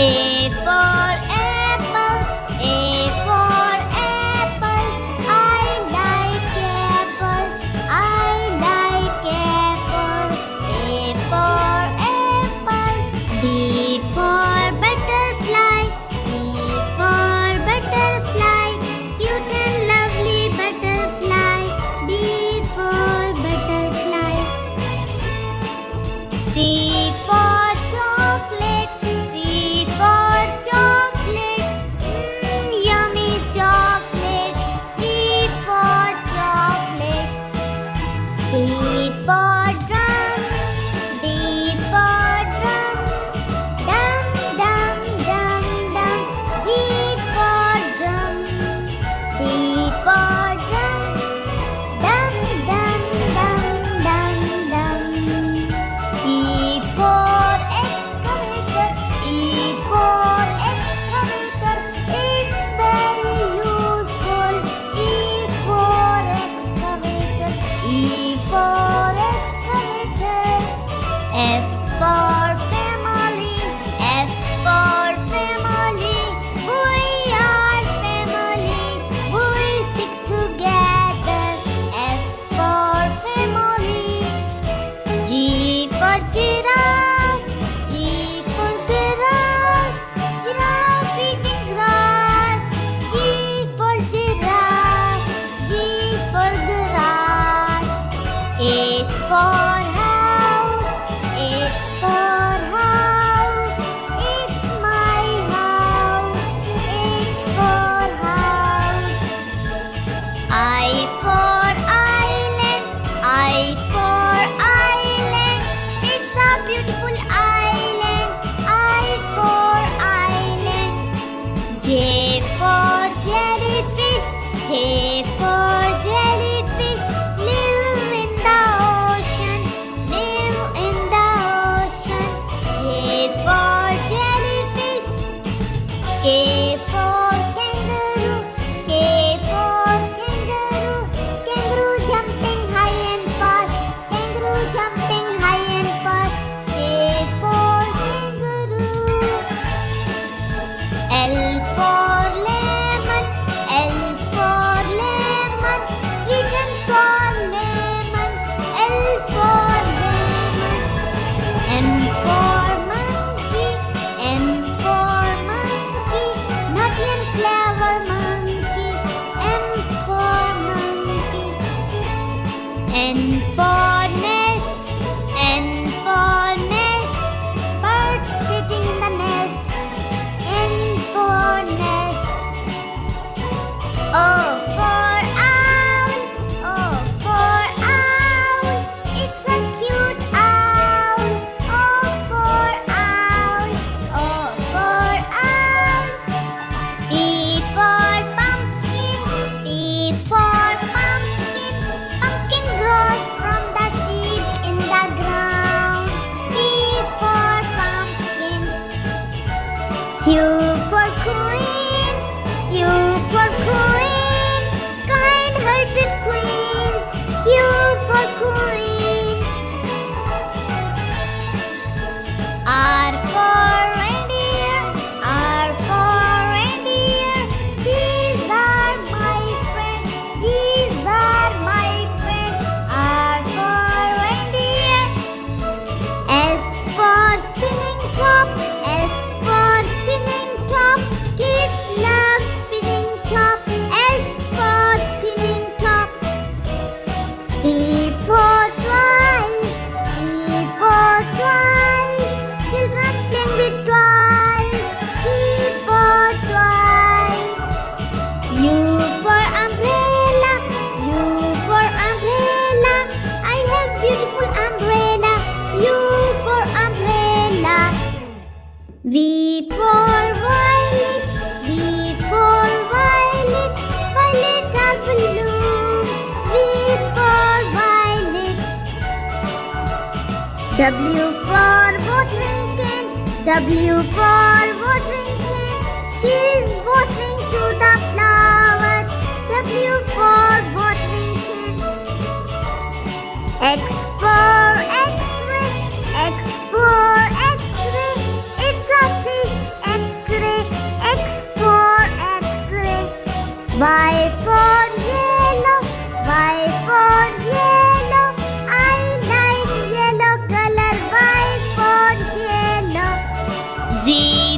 A for apple, A for apple. I like apple, I like apple. A for apple. B for butterfly, B for butterfly. Cute and lovely butterfly. B for butterfly. C for chocolate, C for chocolate. Yummy chocolate. C for chocolate. D for drum, D for drum. Dum dum dum dum. D for drum, D for drum. Dum dum dum dum dum. E for excavator, E for excavator. It's very useful. E for excavator, E for excavator. F for family, F for family. We are family, we stick together. F for family. G for giraffe, G for giraffe. Giraffe eating grass. G for giraffe, G for giraffe. H for house, H for house. It's my house, H for house. I for island, I for island. It's a beautiful island, I for island. J for jellyfish, J for jellyfish. Live in the ocean, live in the ocean. J for jellyfish. K for kangaroo, K for kangaroo. Kangaroo jumping high and fast, kangaroo jumping high and fast. K for kangaroo. L for lemon, L for lemon. Sweet and sour lemon, L for lemon. M for monkey, M for monkey. Naughty and clever monkey, M for monkey. N for nest, N for nest. Birds sitting in the nest, N for nest. O for owl, O for owl. It's a cute owl, O for owl, O for owl. P for pumpkin, P for pumpkin. Pumpkin grows from the seed in the ground. P for pumpkin. Q for queen, Q for queen. Kind-hearted queen, Q for queen. R for reindeer, R for reindeer. These are my friends, these are my friends. R for reindeer. S for spinning top, S for spinning top. Kids love spinning top, S for spinning top. T for twice, T for twice. Children playing with toys, T for twice. U for umbrella, U for umbrella. I have beautiful umbrella, U for umbrella. V for violet, V for violet. Violet are blue, V for violet. W for watering can, W for watering can. She's watering to the flowers, W for watering can. X for X-ray, X for X-ray. It's a fish and Y for yellow, Y for yellow. I like yellow color. Y for yellow. Z